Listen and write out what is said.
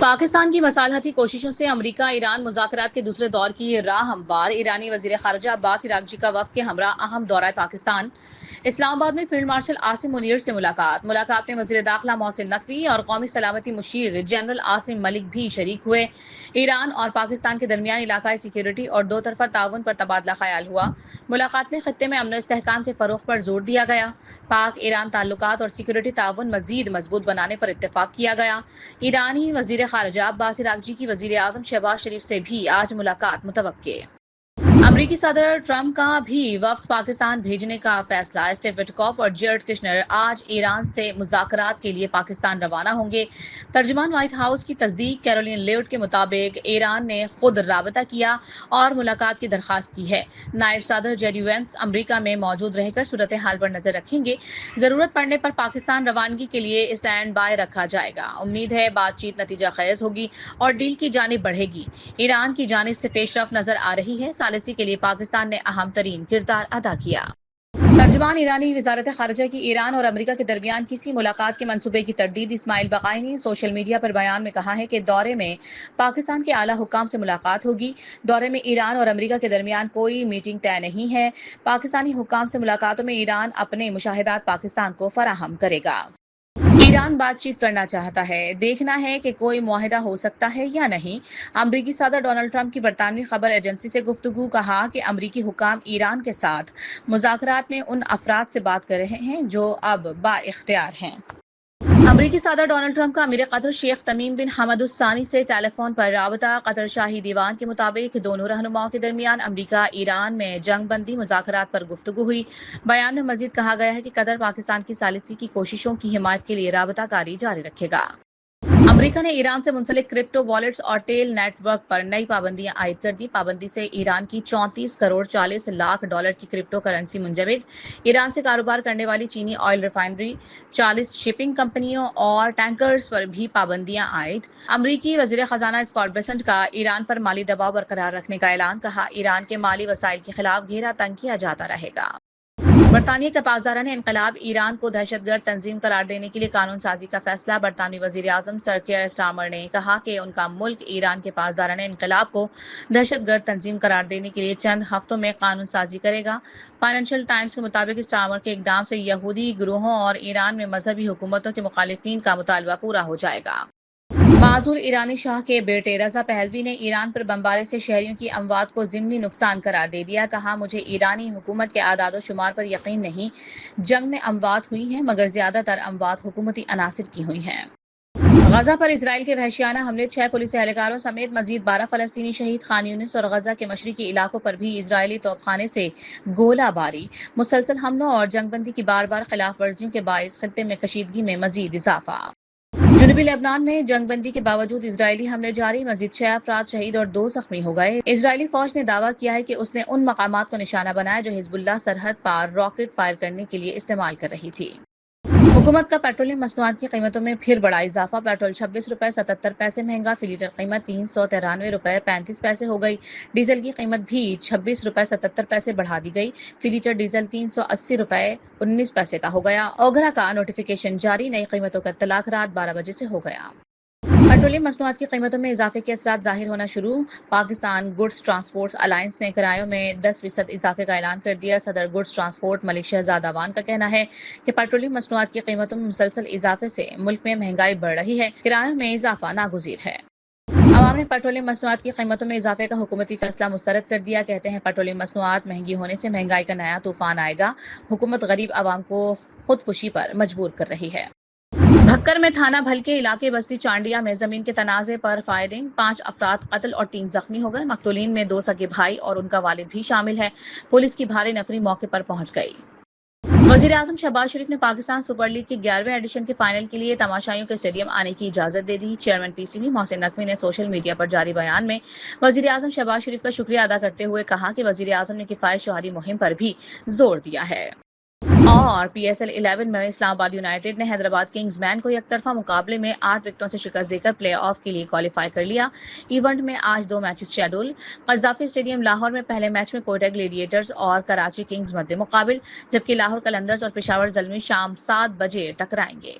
पाकिस्तान की मसालहती कोशिशों से अमरीका ईरान मुज़ाकरात के दूसरे दौर की राह हमवार। ईरानी वज़ीर ख़ारिजा अब्बास इराक़ची का वफ़द के हमरा अहम दौरा पाकिस्तान। इस्लामाबाद में फील्ड मार्शल आसिम मुनीर से मुलाकात में वज़ीर दाखिला मोहसिन नकवी और कौमी सलामती मुशीर जनरल आसिम मलिक भी शरीक हुए। ईरान और पाकिस्तान के दरमियान इलाकाई सिक्योरिटी और दो तरफ़ा ताउन पर तबादला ख़याल हुआ। मुलाकात में ख़ित्ते में अमन और इस्तेहकाम के फ़रोग़ पर जोर दिया गया। पाक ईरान ताल्लुकात और सिक्योरिटी ताउन मज़ीद मजबूत बनाने पर इत्तेफाक किया गया। ईरानी वज़ीर ख़ारिजा अब्बास इराक़ची की वज़ीर आज़म शहबाज शरीफ से भी आज मुलाकात मुतवक्के। अमरीकी सदर ट्रंप का भी वफ़द पाकिस्तान भेजने का फैसला। स्टीव विटकॉफ और जैरेड कुशनर आज ईरान से मुज़ाकरात के लिए पाकिस्तान रवाना होंगे। तर्जुमान व्हाइट हाउस की तस्दीक कैरोलिन लेविट के मुताबिक ईरान ने खुद राबता किया और मुलाकात की दरख्वास्त की है। नायब सदर जेडी वेंस अमरीका में मौजूद रहकर सूरत हाल पर नजर रखेंगे। ज़रूरत पड़ने पर पाकिस्तान रवानगी के लिए स्टैंड बाय रखा जाएगा। उम्मीद है बातचीत नतीजा खेज होगी और डील की जानिब बढ़ेगी। ईरान की जानिब से पेशरफ नजर आ रही है। सालिसी के लिए पाकिस्तान ने अहम तरीन किरदार अदा किया। तर्जुमान ईरानी वज़ारत ख़ारिजा की ईरान और अमरीका के दरमियान किसी मुलाकात के मंसूबे की तरदीद इस्माइल बक़ाई ने सोशल मीडिया पर बयान में कहा है कि दौरे में पाकिस्तान के आला हुक्काम से मुलाकात होगी। दौरे में ईरान और अमरीका के दरमियान कोई मीटिंग तय नहीं है। पाकिस्तानी हुक्काम से मुलाकातों में ईरान अपने मुशाहिदात पाकिस्तान को फराहम करेगा। ईरान बातचीत करना चाहता है, देखना है कि कोई मुआहिदा हो सकता है या नहीं। अमरीकी सदर डोनाल्ड ट्रंप की बरतानवी खबर एजेंसी से गुफ्तगू। कहा कि अमरीकी हुक्काम ईरान के साथ मुज़ाकरात में उन अफराद से बात कर रहे हैं जो अब बाइख्तियार हैं। अमरीकी सदर डोनाल्ड ट्रंप का अमीर कतर शेख तमीम बिन हमद अल सानी से टेलीफोन पर राबता। कतर शाही दीवान के मुताबिक दोनों रहनुमाओं के दरमियान अमरीका ईरान में जंग बंदी मुज़ाकरात पर गुफ्तगू हुई। बयान में मजीद कहा गया है कि कतर पाकिस्तान की सालिसी की कोशिशों की हिमायत के लिए राबता कारी जारी रखेगा। अमरीका ने ईरान से मुंसलिक क्रिप्टो वॉलेट्स और टेल नेटवर्क पर नई पाबंदियां आयद कर दी। पाबंदी से ईरान की 34 करोड़ 40 लाख डॉलर की क्रिप्टो करेंसी मुंजमद। ईरान से कारोबार करने वाली चीनी ऑयल रिफाइनरी, 40 शिपिंग कंपनियों और टैंकर्स पर भी पाबंदियां आयद। अमरीकी वज़ीर खजाना स्कॉट बेसेंट का ईरान पर माली दबाव बरकरार रखने का ऐलान। कहा, ईरान के माली वसाइल के खिलाफ घेरा तंग किया जाता रहेगा। बरतानिया के पासदारान इनकलाब ईरान को दहशतगर्द तंजीम करार देने के लिए कानून साजी का फैसला। बरतानवी वज़ीर आज़म सर कियर स्टारमर ने कहा कि उनका मुल्क ईरान के पासदारान इनकलाब को दहशतगर्द तंजीम करार देने के लिए चंद हफ्तों में कानून साजी करेगा। फाइनेंशियल टाइम्स के मुताबिक स्टारमर के इकदाम से यहूदी गिरोहों और ईरान में मजहबी हुकूमतों के मुखालिफिन का मुतालबा पूरा हो जाएगा। माजूर ईरानी शाह के बेटे रजा पहलवी ने ईरान पर बमबारी से शहरियों की अमवात को ज़िमनी नुकसान करार दे दिया। कहा, मुझे ईरानी हुकूमत के आदाद शुमार पर यकीन नहीं। जंग में अमवात हुई हैं मगर ज्यादातर अमवात हुकूमती अनासिर की हुई हैं। गजा पर इसराइल के वहशियाना हमले, 6 पुलिस एहलकारों समेत मजीद 12 फलस्तीनी शहीद। खान यूनिस और गजा के मशरकी इलाकों पर भी इजरायली तोपखाने से गोलाबारी। मुसलसल हमलों और जंगबंदी की बार बार खिलाफ वर्जियों के बायस खित्ते में कशीदगी में मजीद इजाफा। जनूबी लेबनान में जंगबंदी के बावजूद इजरायली हमले जारी। मजीद 6 अफराद शहीद और 2 जख्मी हो गए। इजरायली फौज ने दावा किया है कि उसने उन मकामात को निशाना बनाया जो हिजबुल्लाह सरहद पार रॉकेट फायर करने के लिए इस्तेमाल कर रही थी। हुकूमत का पेट्रोलियम मसनूआत की कीमतों में फिर बड़ा इजाफा। पेट्रोल 26 रुपए 77 पैसे महंगा। फी लीटर कीमत 393 रुपए 35 पैसे हो गई। डीजल की कीमत भी 26 रुपए 77 पैसे बढ़ा दी गई। फी लीटर डीजल 380 रुपए 19 पैसे का हो गया। ओगरा का नोटिफिकेशन जारी। नई कीमतों का इत्तलाक रात 12 बजे से हो गया। पेट्रोलियम मसनूआत की कीमतों में इजाफे के असरात जाहिर होना शुरू। पाकिस्तान गुड्स ट्रांसपोर्ट अलायंस ने किरायों में 10% इजाफे का ऐलान कर दिया। सदर गुड्स ट्रांसपोर्ट मलिक शहजाद अवान का कहना है कि पेट्रोलियम मसनूआत की कीमतों में मुसलसल इजाफे से मुल्क में महंगाई बढ़ रही है। किरायों में इजाफा नागुज़ीर है। अवाम ने पेट्रोलियम मसनूआत की कीमतों में इजाफे का हुकूमती फैसला मुस्तरद कर दिया। कहते हैं, पेट्रोलियम मसनूआत महंगी होने से महंगाई का नया तूफान आएगा। हुकूमत गरीब आवाम को खुदकुशी पर मजबूर कर रही है। भक्कर में थाना भल के इलाके बस्ती चांडिया में जमीन के तनाजे पर फायरिंग, 5 अफराद कत्ल और 3 जख्मी हो गए। मकतूलीन में 2 सगे भाई और उनका वालिद भी शामिल है। पुलिस की भारी नफरी मौके पर पहुंच गई। वज़ीर आज़म शहबाज शरीफ ने पाकिस्तान सुपर लीग के 11वें एडिशन के फाइनल के लिए तमाशाइयों के स्टेडियम आने की इजाजत दे दी। चेयरमैन पीसीबी मोहसिन नकवी ने सोशल मीडिया पर जारी बयान में वज़ीर आज़म शहबाज शरीफ का शुक्रिया अदा करते हुए कहा कि वज़ीर आज़म ने किफायत शोहरी मुहिम पर भी जोर दिया है। और PSL 11 में इस्लामाबाद यूनाइटेड ने हैदराबाद किंग्स मैन को एकतरफा मुकाबले में 8 विकेटों से शिकस्त देकर प्ले ऑफ के लिए क्वालिफाई कर लिया। इवेंट में आज 2 matches schedule. Gaddafi stadium Lahore में पहले मैच में कोयटा ग्लेडिएटर्स और कराची किंग्स मध्य मुकाबिल, जबकि लाहौर कलंदर्स और पेशावर ज़ल्मी शाम 7 बजे टकराएंगे।